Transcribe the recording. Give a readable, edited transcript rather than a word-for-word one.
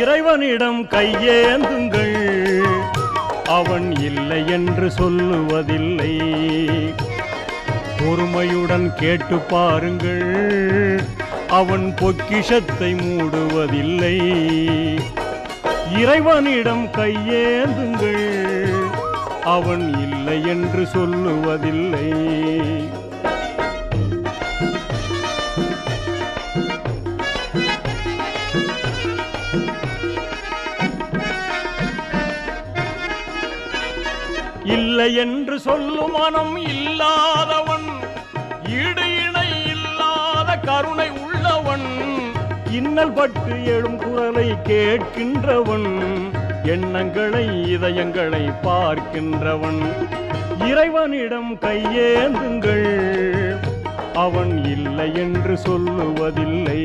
இறைவனிடம் கையேந்துங்கள், அவன் இல்லை என்று சொல்லுவதில்லை. பொறுமையுடன் கேட்டு பாருங்கள், அவன் பொக்கிஷத்தை மூடுவதில்லை. இறைவனிடம் கையேந்துங்கள், அவன் இல்லை என்று சொல்லுவதில்லை. இல்லை என்று சொல்லும் மனம் இல்லாதவன், ஈடு இணை இல்லாத கருணை உள்ளவன், இன்னல் பட்டு எழும் குரலை கேட்கின்றவன், எண்ணங்களை இதயங்களை பார்க்கின்றவன். இறைவனிடம் கையேந்துங்கள், அவன் இல்லை என்று சொல்லுவதில்லை.